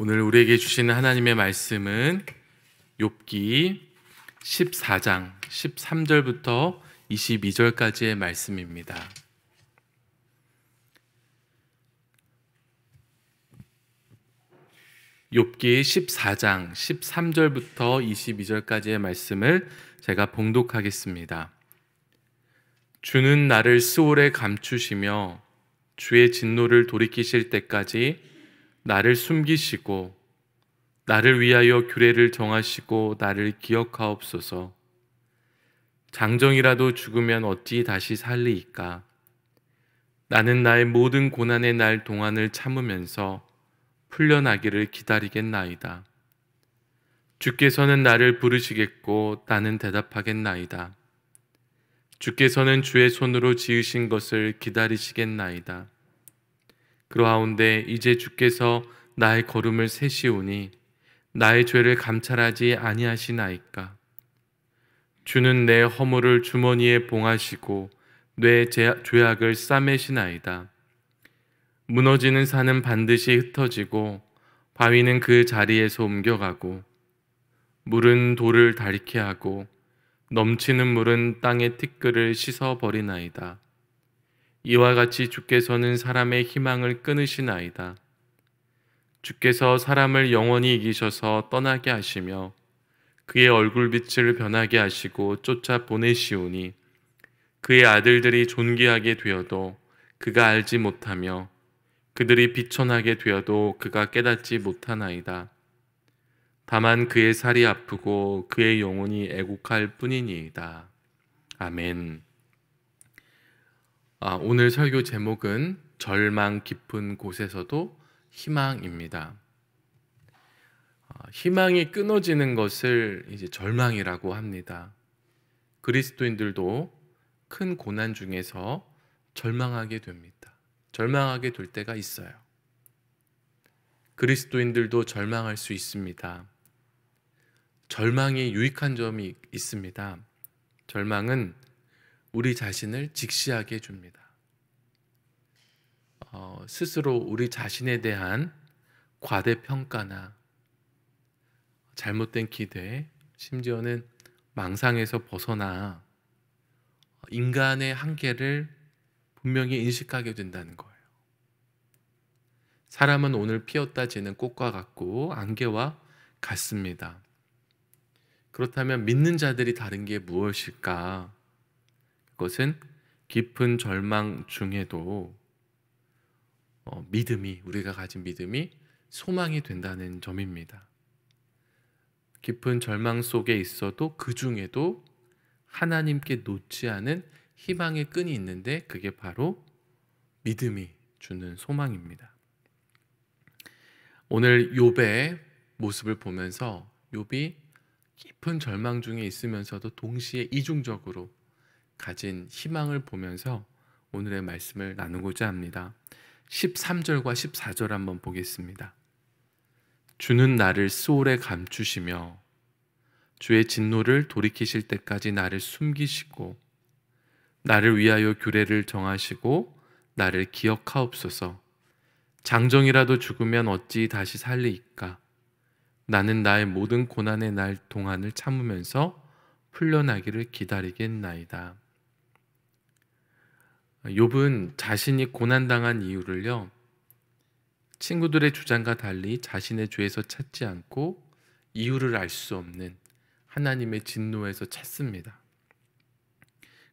오늘 우리에게 주시는 하나님의 말씀은 욥기 14장 13절부터 22절까지의 말씀입니다. 욥기 14장 13절부터 22절까지의 말씀을 제가 봉독하겠습니다. 주는 나를 스올에 감추시며 주의 진노를 돌이키실 때까지 나를 숨기시고 나를 위하여 규례를 정하시고 나를 기억하옵소서. 장정이라도 죽으면 어찌 다시 살리이까? 나는 나의 모든 고난의 날 동안을 참으면서 풀려나기를 기다리겠나이다. 주께서는 나를 부르시겠고 나는 대답하겠나이다. 주께서는 주의 손으로 지으신 것을 기다리시겠나이다. 그러하온데 이제 주께서 나의 걸음을 세시오니 나의 죄를 감찰하지 아니하시나이까? 주는 내 허물을 주머니에 봉하시고 내 죄악을 싸매시나이다. 무너지는 산은 반드시 흩어지고 바위는 그 자리에서 옮겨가고 물은 돌을 닳게 하고 넘치는 물은 땅의 티끌을 씻어버리나이다. 이와 같이 주께서는 사람의 희망을 끊으시나이다. 주께서 사람을 영원히 이기셔서 떠나게 하시며 그의 얼굴빛을 변하게 하시고 쫓아 보내시오니 그의 아들들이 존귀하게 되어도 그가 알지 못하며 그들이 비천하게 되어도 그가 깨닫지 못하나이다. 다만 그의 살이 아프고 그의 영혼이 애곡할 뿐이니이다. 아멘. 오늘 설교 제목은 절망 깊은 곳에서도 희망입니다. 희망이 끊어지는 것을 이제 절망이라고 합니다. 그리스도인들도 큰 고난 중에서 절망하게 됩니다. 절망하게 될 때가 있어요. 그리스도인들도 절망할 수 있습니다. 절망이 유익한 점이 있습니다. 절망은 우리 자신을 직시하게 해줍니다. 스스로 우리 자신에 대한 과대평가나 잘못된 기대, 심지어는 망상에서 벗어나 인간의 한계를 분명히 인식하게 된다는 거예요. 사람은 오늘 피었다 지는 꽃과 같고 안개와 같습니다. 그렇다면 믿는 자들이 다른 게 무엇일까? 그것은 깊은 절망 중에도 우리가 가진 믿음이 소망이 된다는 점입니다. 깊은 절망 속에 있어도 그 중에도 하나님께 놓지 않은 희망의 끈이 있는데 그게 바로 믿음이 주는 소망입니다. 오늘 욥의 모습을 보면서 욥이 깊은 절망 중에 있으면서도 동시에 이중적으로 가진 희망을 보면서 오늘의 말씀을 나누고자 합니다. 13절과 14절 한번 보겠습니다. 주는 나를 스올에 감추시며 주의 진노를 돌이키실 때까지 나를 숨기시고 나를 위하여 규례를 정하시고 나를 기억하옵소서. 장정이라도 죽으면 어찌 다시 살리이까? 나는 나의 모든 고난의 날 동안을 참으면서 풀려나기를 기다리겠나이다. 욥은 자신이 고난당한 이유를요, 친구들의 주장과 달리 자신의 죄에서 찾지 않고 이유를 알 수 없는 하나님의 진노에서 찾습니다.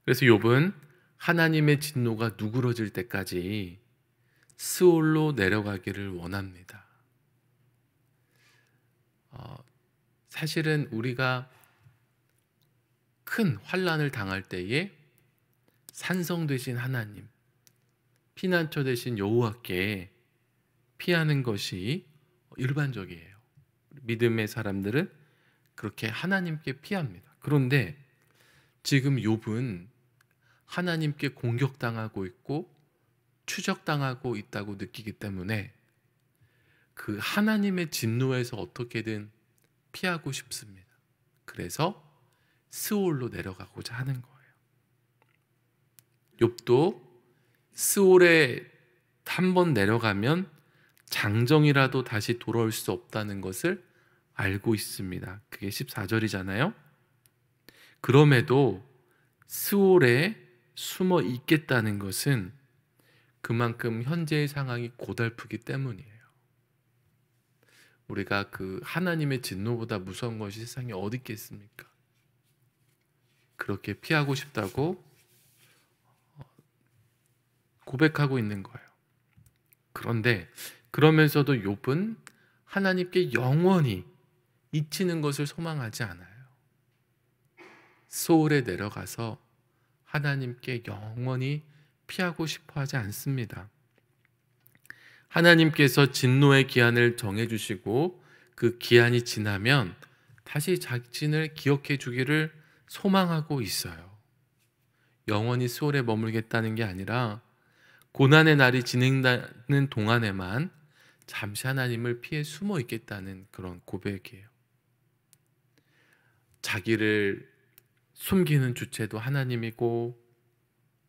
그래서 욥은 하나님의 진노가 누그러질 때까지 스올로 내려가기를 원합니다. 사실은 우리가 큰 환난을 당할 때에 산성 되신 하나님, 피난처 되신 여호와께 피하는 것이 일반적이에요. 믿음의 사람들은 그렇게 하나님께 피합니다. 그런데 지금 욥은 하나님께 공격당하고 있고 추적당하고 있다고 느끼기 때문에 그 하나님의 진노에서 어떻게든 피하고 싶습니다. 그래서 스올로 내려가고자 하는 거예요. 욥도 스올에 한 번 내려가면 장정이라도 다시 돌아올 수 없다는 것을 알고 있습니다. 그게 14절이잖아요. 그럼에도 스올에 숨어 있겠다는 것은 그만큼 현재의 상황이 고달프기 때문이에요. 우리가 그 하나님의 진노보다 무서운 것이 세상에 어디 있겠습니까? 그렇게 피하고 싶다고 고백하고 있는 거예요. 그런데 그러면서도 욥은 하나님께 영원히 잊히는 것을 소망하지 않아요. 소울에 내려가서 하나님께 영원히 피하고 싶어 하지 않습니다. 하나님께서 진노의 기한을 정해주시고 그 기한이 지나면 다시 자신을 기억해 주기를 소망하고 있어요. 영원히 수월에 머물겠다는 게 아니라 고난의 날이 진행되는 동안에만 잠시 하나님을 피해 숨어 있겠다는 그런 고백이에요. 자기를 숨기는 주체도 하나님이고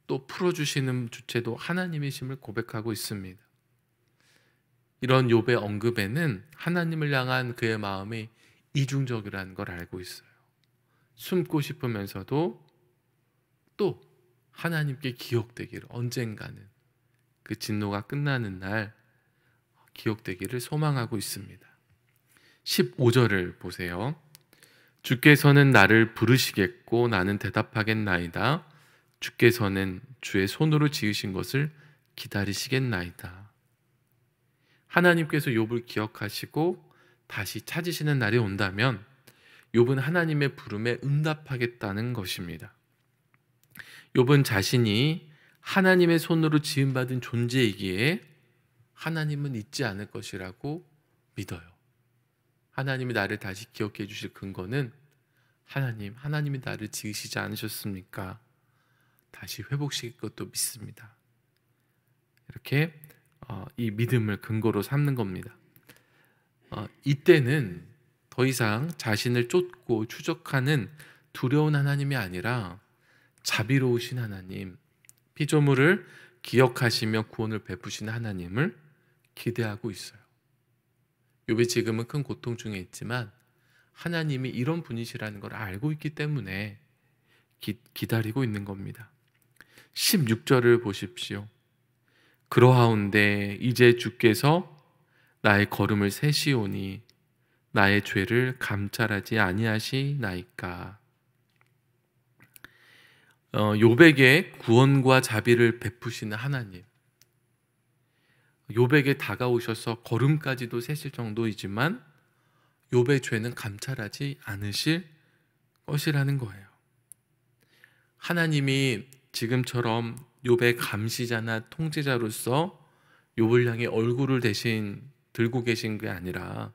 또 풀어주시는 주체도 하나님이심을 고백하고 있습니다. 이런 욥의 언급에는 하나님을 향한 그의 마음이 이중적이라는 걸 알고 있어요. 숨고 싶으면서도 또 하나님께 기억되기를, 언젠가는 그 진노가 끝나는 날 기억되기를 소망하고 있습니다. 15절을 보세요. 주께서는 나를 부르시겠고 나는 대답하겠나이다. 주께서는 주의 손으로 지으신 것을 기다리시겠나이다. 하나님께서 욥을 기억하시고 다시 찾으시는 날이 온다면 욥은 하나님의 부름에 응답하겠다는 것입니다. 욥은 자신이 하나님의 손으로 지음받은 존재이기에 하나님은 잊지 않을 것이라고 믿어요. 하나님이 나를 다시 기억해 주실 근거는 하나님이 나를 지으시지 않으셨습니까? 다시 회복시킬 것도 믿습니다. 이렇게 이 믿음을 근거로 삼는 겁니다. 이때는 더 이상 자신을 쫓고 추적하는 두려운 하나님이 아니라 자비로우신 하나님, 피조물을 기억하시며 구원을 베푸시는 하나님을 기대하고 있어요. 욥이 지금은 큰 고통 중에 있지만 하나님이 이런 분이시라는 걸 알고 있기 때문에 기다리고 있는 겁니다. 16절을 보십시오. 그러하온데 이제 주께서 나의 걸음을 세시오니 나의 죄를 감찰하지 아니하시나이까. 욥에게 구원과 자비를 베푸시는 하나님, 욥에게 다가오셔서 걸음까지도 세실 정도이지만 욥의 죄는 감찰하지 않으실 것이라는 거예요. 하나님이 지금처럼 욥의 감시자나 통제자로서 욥을 향해 얼굴을 대신 들고 계신 게 아니라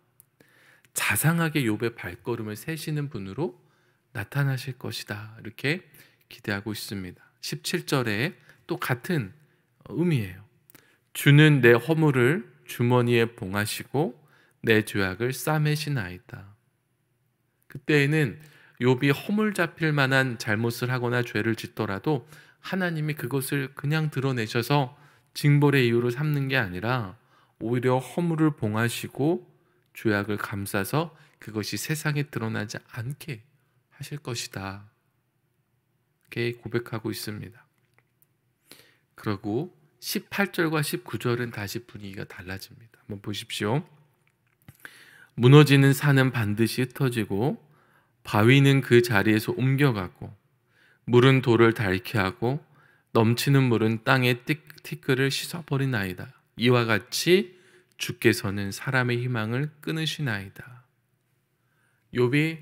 자상하게 욥의 발걸음을 세시는 분으로 나타나실 것이다, 이렇게 기대하고 있습니다. 17절에 또 같은 의미예요. 주는 내 허물을 주머니에 봉하시고 내 죄악을 싸매시나이다. 그때에는 욥이 허물 잡힐 만한 잘못을 하거나 죄를 짓더라도 하나님이 그것을 그냥 드러내셔서 징벌의 이유로 삼는 게 아니라 오히려 허물을 봉하시고 죄악을 감싸서 그것이 세상에 드러나지 않게 하실 것이다, 이렇게 고백하고 있습니다. 그리고 18절과 19절은 다시 분위기가 달라집니다. 한번 보십시오. 무너지는 산은 반드시 흩어지고 바위는 그 자리에서 옮겨가고 물은 돌을 닳게 하고 넘치는 물은 땅의 티끌을 씻어버리나이다. 이와 같이 주께서는 사람의 희망을 끊으시나이다. 욥이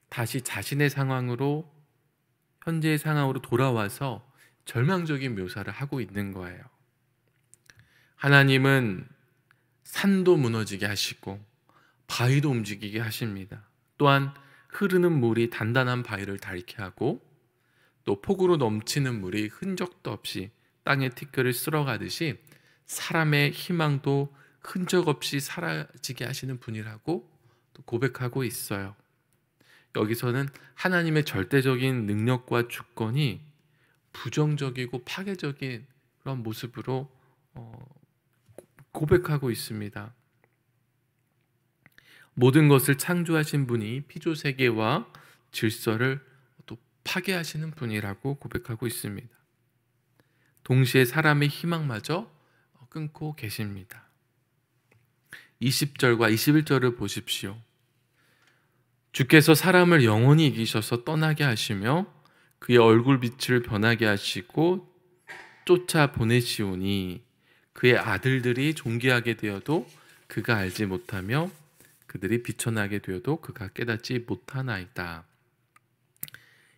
다시 자신의 상황으로, 현재의 상황으로 돌아와서 절망적인 묘사를 하고 있는 거예요. 하나님은 산도 무너지게 하시고 바위도 움직이게 하십니다. 또한 흐르는 물이 단단한 바위를 닳게 하고 또 폭우로 넘치는 물이 흔적도 없이 땅의 티끌을 쓸어가듯이 사람의 희망도 흔적 없이 사라지게 하시는 분이라고 또 고백하고 있어요. 여기서는 하나님의 절대적인 능력과 주권이 부정적이고 파괴적인 그런 모습으로 고백하고 있습니다. 모든 것을 창조하신 분이 피조세계와 질서를 또 파괴하시는 분이라고 고백하고 있습니다. 동시에 사람의 희망마저 끊고 계십니다. 20절과 21절을 보십시오. 주께서 사람을 영원히 이기셔서 떠나게 하시며 그의 얼굴빛을 변하게 하시고 쫓아 보내시오니 그의 아들들이 존귀하게 되어도 그가 알지 못하며 그들이 비천하게 되어도 그가 깨닫지 못하나이다.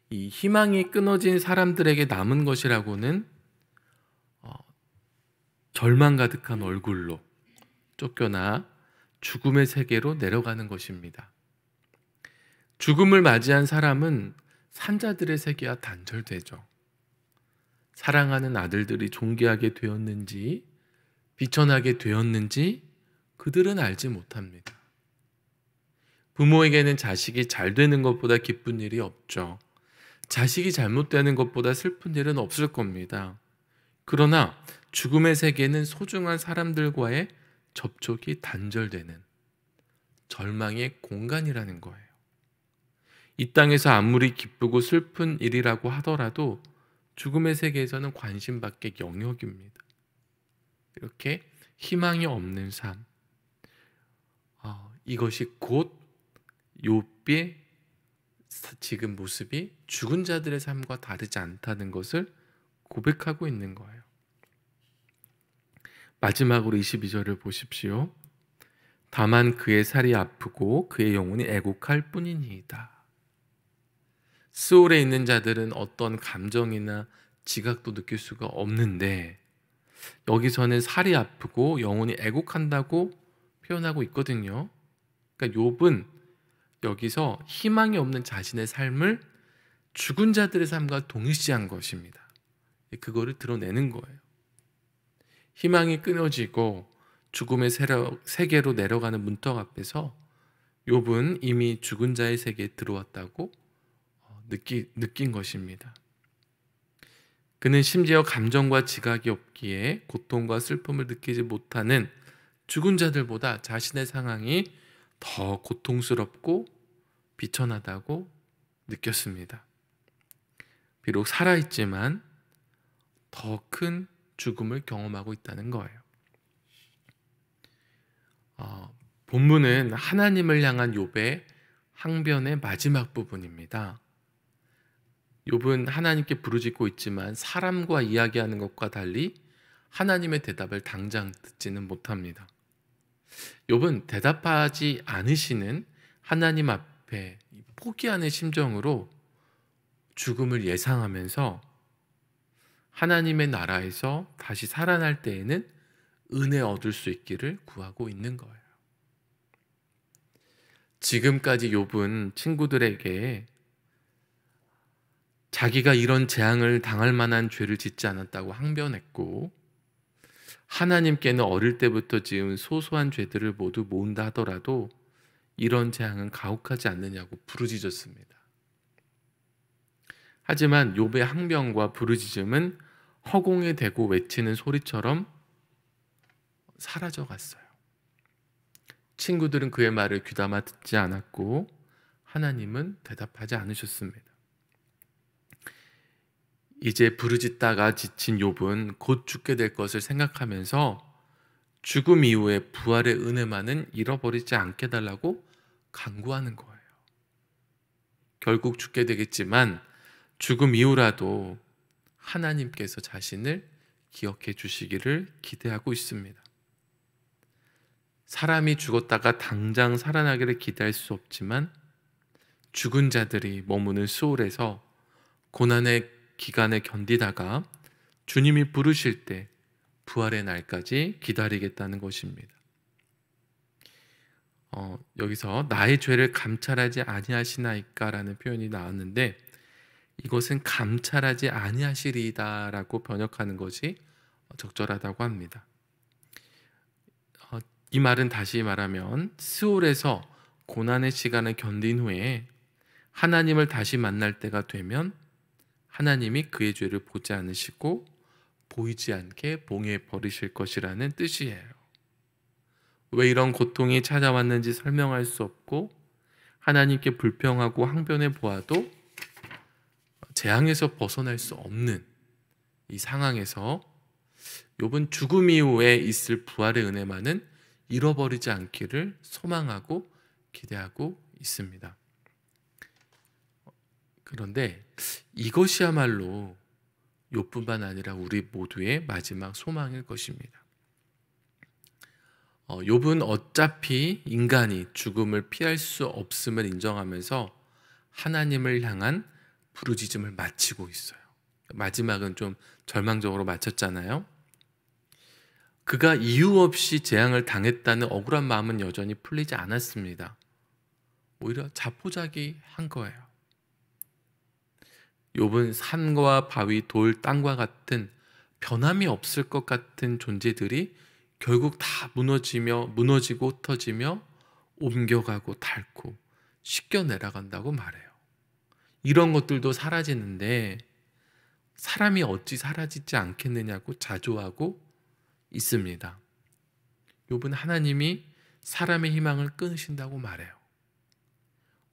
이 희망이 끊어진 사람들에게 남은 것이라고는 절망 가득한 얼굴로 쫓겨나 죽음의 세계로 내려가는 것입니다. 죽음을 맞이한 사람은 산자들의 세계와 단절되죠. 사랑하는 아들들이 존귀하게 되었는지 비천하게 되었는지 그들은 알지 못합니다. 부모에게는 자식이 잘 되는 것보다 기쁜 일이 없죠. 자식이 잘못되는 것보다 슬픈 일은 없을 겁니다. 그러나 죽음의 세계는 소중한 사람들과의 접촉이 단절되는 절망의 공간이라는 거예요. 이 땅에서 아무리 기쁘고 슬픈 일이라고 하더라도 죽음의 세계에서는 관심밖에 영역입니다. 이렇게 희망이 없는 삶, 이것이 곧 욥의 지금 모습이 죽은 자들의 삶과 다르지 않다는 것을 고백하고 있는 거예요. 마지막으로 22절을 보십시오. 다만 그의 살이 아프고 그의 영혼이 애곡할 뿐이니이다. 스올에 있는 자들은 어떤 감정이나 지각도 느낄 수가 없는데 여기서는 살이 아프고 영혼이 애곡한다고 표현하고 있거든요. 그러니까 욥은 여기서 희망이 없는 자신의 삶을 죽은 자들의 삶과 동일시한 것입니다. 그거를 드러내는 거예요. 희망이 끊어지고 죽음의 세계로 내려가는 문턱 앞에서 욥은 이미 죽은 자의 세계에 들어왔다고 느낀 것입니다. 그는 심지어 감정과 지각이 없기에 고통과 슬픔을 느끼지 못하는 죽은 자들보다 자신의 상황이 더 고통스럽고 비천하다고 느꼈습니다. 비록 살아있지만 더 큰 죽음을 경험하고 있다는 거예요. 본문은 하나님을 향한 욥의 항변의 마지막 부분입니다. 욥은 하나님께 부르짖고 있지만 사람과 이야기하는 것과 달리 하나님의 대답을 당장 듣지는 못합니다. 욥은 대답하지 않으시는 하나님 앞에 포기하는 심정으로 죽음을 예상하면서 하나님의 나라에서 다시 살아날 때에는 은혜 얻을 수 있기를 구하고 있는 거예요. 지금까지 욥은 친구들에게 자기가 이런 재앙을 당할 만한 죄를 짓지 않았다고 항변했고 하나님께는 어릴 때부터 지은 소소한 죄들을 모두 모은다 하더라도 이런 재앙은 가혹하지 않느냐고 부르짖었습니다. 하지만 욥의 항변과 부르짖음은 허공에 대고 외치는 소리처럼 사라져갔어요. 친구들은 그의 말을 귀담아 듣지 않았고 하나님은 대답하지 않으셨습니다. 이제 부르짖다가 지친 욥은 곧 죽게 될 것을 생각하면서 죽음 이후에 부활의 은혜만은 잃어버리지 않게 해달라고 간구하는 거예요. 결국 죽게 되겠지만 죽음 이후라도 하나님께서 자신을 기억해 주시기를 기대하고 있습니다. 사람이 죽었다가 당장 살아나기를 기대할 수 없지만 죽은 자들이 머무는 수월에서 고난의 기간을 견디다가 주님이 부르실 때 부활의 날까지 기다리겠다는 것입니다. 여기서 나의 죄를 감찰하지 아니하시나이까라는 표현이 나왔는데 이것은 감찰하지 아니하시리다라고 번역하는 것이 적절하다고 합니다. 이 말은 다시 말하면 스올에서 고난의 시간을 견딘 후에 하나님을 다시 만날 때가 되면 하나님이 그의 죄를 보지 않으시고 보이지 않게 봉해 버리실 것이라는 뜻이에요. 왜 이런 고통이 찾아왔는지 설명할 수 없고 하나님께 불평하고 항변해 보아도 재앙에서 벗어날 수 없는 이 상황에서 욥은 죽음 이후에 있을 부활의 은혜만은 잃어버리지 않기를 소망하고 기대하고 있습니다. 그런데 이것이야말로 욥뿐만 아니라 우리 모두의 마지막 소망일 것입니다. 욥은 어차피 인간이 죽음을 피할 수 없음을 인정하면서 하나님을 향한 부르짖음을 마치고 있어요. 마지막은 좀 절망적으로 마쳤잖아요. 그가 이유 없이 재앙을 당했다는 억울한 마음은 여전히 풀리지 않았습니다. 오히려 자포자기한 거예요. 욥은 산과 바위, 돌, 땅과 같은 변함이 없을 것 같은 존재들이 결국 다 무너지고 흩어지며 옮겨가고 닳고 씻겨 내려간다고 말해요. 이런 것들도 사라지는데 사람이 어찌 사라지지 않겠느냐고 자조하고 있습니다. 욥은 하나님이 사람의 희망을 끊으신다고 말해요.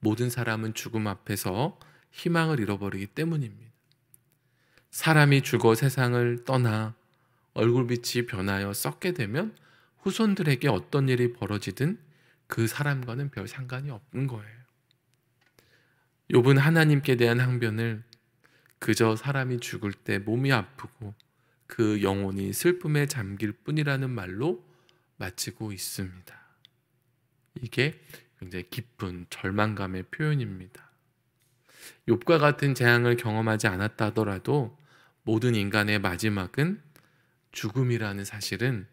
모든 사람은 죽음 앞에서 희망을 잃어버리기 때문입니다. 사람이 죽어 세상을 떠나 얼굴빛이 변하여 썩게 되면 후손들에게 어떤 일이 벌어지든 그 사람과는 별 상관이 없는 거예요. 욥은 하나님께 대한 항변을 그저 사람이 죽을 때 몸이 아프고 그 영혼이 슬픔에 잠길 뿐이라는 말로 마치고 있습니다. 이게 굉장히 깊은 절망감의 표현입니다. 욥과 같은 재앙을 경험하지 않았다 하더라도 모든 인간의 마지막은 죽음이라는 사실은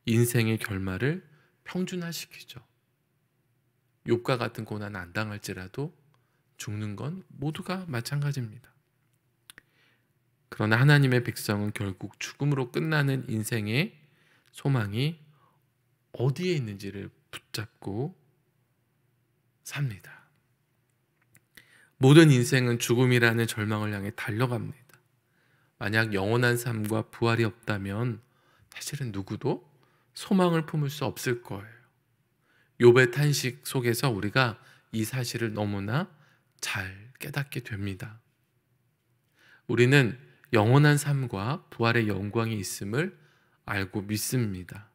인생의 결말을 평준화시키죠. 욥과 같은 고난 안 당할지라도 죽는 건 모두가 마찬가지입니다. 그러나 하나님의 백성은 결국 죽음으로 끝나는 인생의 소망이 어디에 있는지를 붙잡고 삽니다. 모든 인생은 죽음이라는 절망을 향해 달려갑니다. 만약 영원한 삶과 부활이 없다면 사실은 누구도 소망을 품을 수 없을 거예요. 욥의 탄식 속에서 우리가 이 사실을 너무나 잘 깨닫게 됩니다. 우리는 영원한 삶과 부활의 영광이 있음을 알고 믿습니다.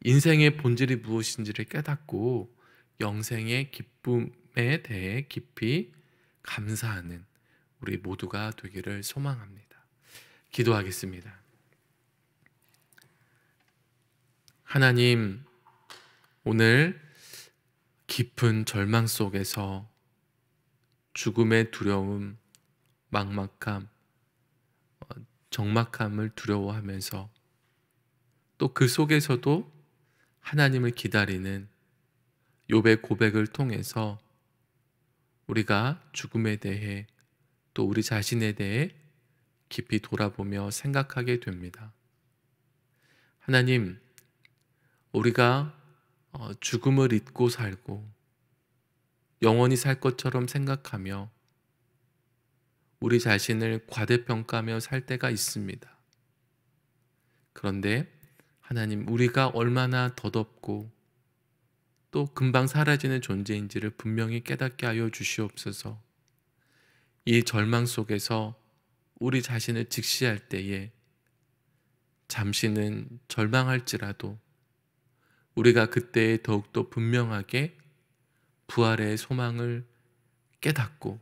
인생의 본질이 무엇인지를 깨닫고 영생의 기쁨에 대해 깊이 감사하는 우리 모두가 되기를 소망합니다. 기도하겠습니다. 하나님, 오늘 깊은 절망 속에서 죽음의 두려움, 막막함, 적막함을 두려워하면서 또 그 속에서도 하나님을 기다리는 욥의 고백을 통해서 우리가 죽음에 대해 또 우리 자신에 대해 깊이 돌아보며 생각하게 됩니다. 하나님, 우리가 죽음을 잊고 살고 영원히 살 것처럼 생각하며 우리 자신을 과대평가하며 살 때가 있습니다. 그런데 하나님, 우리가 얼마나 더덥고 또 금방 사라지는 존재인지를 분명히 깨닫게 하여 주시옵소서. 이 절망 속에서 우리 자신을 직시할 때에 잠시는 절망할지라도 우리가 그때에 더욱더 분명하게 부활의 소망을 깨닫고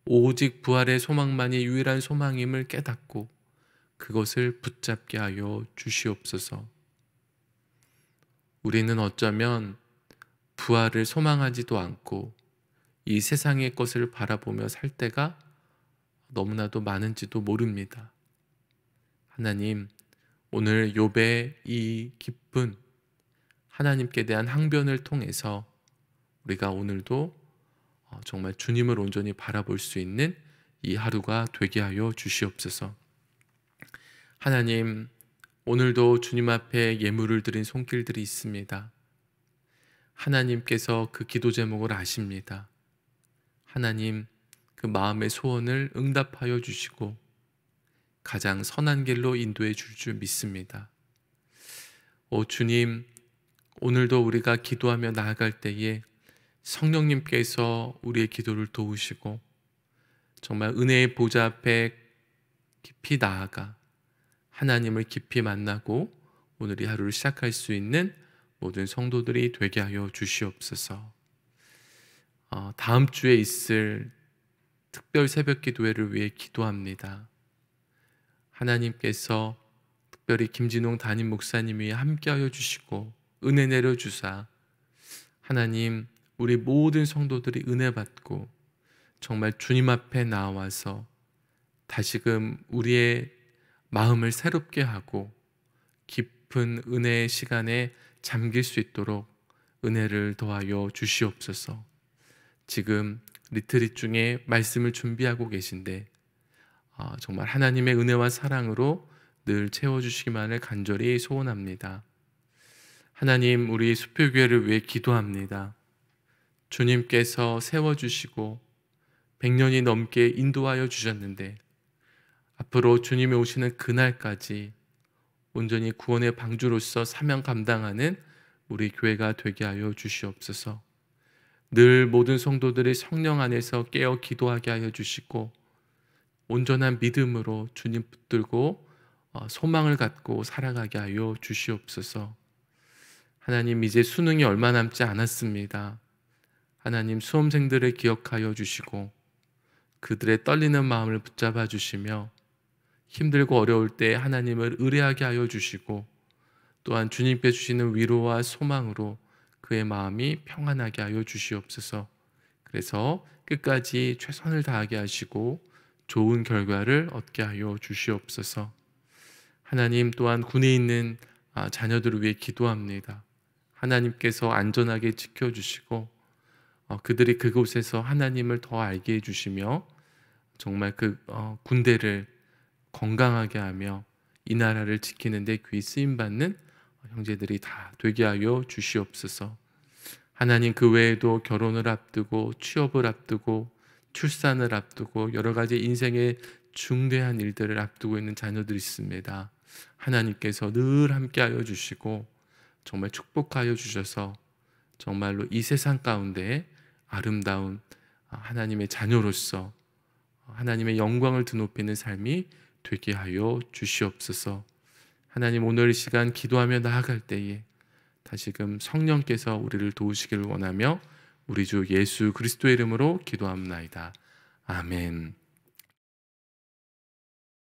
오직 부활의 소망만이 유일한 소망임을 깨닫고 그것을 붙잡게 하여 주시옵소서. 우리는 어쩌면 부활을 소망하지도 않고 이 세상의 것을 바라보며 살 때가 너무나도 많은지도 모릅니다. 하나님, 오늘 욥의 이 깊은 하나님께 대한 항변을 통해서 우리가 오늘도 정말 주님을 온전히 바라볼 수 있는 이 하루가 되게 하여 주시옵소서. 하나님, 오늘도 주님 앞에 예물을 드린 손길들이 있습니다. 하나님께서 그 기도 제목을 아십니다. 하나님, 그 마음의 소원을 응답하여 주시고 가장 선한 길로 인도해 줄 줄 믿습니다. 오 주님, 오늘도 우리가 기도하며 나아갈 때에 성령님께서 우리의 기도를 도우시고 정말 은혜의 보좌 앞에 깊이 나아가 하나님을 깊이 만나고 오늘 이 하루를 시작할 수 있는 모든 성도들이 되게 하여 주시옵소서. 다음 주에 있을 특별 새벽 기도회를 위해 기도합니다. 하나님께서 특별히 김진홍 담임 목사님이 함께하여 주시고 은혜 내려주사 하나님 우리 모든 성도들이 은혜 받고 정말 주님 앞에 나와서 다시금 우리의 마음을 새롭게 하고 깊은 은혜의 시간에 잠길 수 있도록 은혜를 더하여 주시옵소서. 지금 리트릿 중에 말씀을 준비하고 계신데 정말 하나님의 은혜와 사랑으로 늘 채워주시기만을 간절히 소원합니다. 하나님 우리 수표교회를 위해 기도합니다. 주님께서 세워주시고 100년이 넘게 인도하여 주셨는데 앞으로 주님이 오시는 그날까지 온전히 구원의 방주로서 사명 감당하는 우리 교회가 되게 하여 주시옵소서. 늘 모든 성도들이 성령 안에서 깨어 기도하게 하여 주시고 온전한 믿음으로 주님 붙들고 소망을 갖고 살아가게 하여 주시옵소서. 하나님 이제 수능이 얼마 남지 않았습니다. 하나님 수험생들을 기억하여 주시고 그들의 떨리는 마음을 붙잡아 주시며 힘들고 어려울 때 하나님을 의뢰하게 하여 주시고 또한 주님께 주시는 위로와 소망으로 그의 마음이 평안하게 하여 주시옵소서. 그래서 끝까지 최선을 다하게 하시고 좋은 결과를 얻게 하여 주시옵소서. 하나님 또한 군에 있는 자녀들을 위해 기도합니다. 하나님께서 안전하게 지켜주시고 그들이 그곳에서 하나님을 더 알게 해주시며 정말 그 군대를 건강하게 하며 이 나라를 지키는 데 귀히 쓰임받는 형제들이 다 되게 하여 주시옵소서. 하나님 그 외에도 결혼을 앞두고 취업을 앞두고 출산을 앞두고 여러 가지 인생의 중대한 일들을 앞두고 있는 자녀들이 있습니다. 하나님께서 늘 함께하여 주시고 정말 축복하여 주셔서 정말로 이 세상 가운데 아름다운 하나님의 자녀로서 하나님의 영광을 드높이는 삶이 되게 하여 주시옵소서. 하나님 오늘 이 시간 기도하며 나아갈 때에 다시금 성령께서 우리를 도우시기를 원하며 우리 주 예수 그리스도의 이름으로 기도합나이다. 아멘.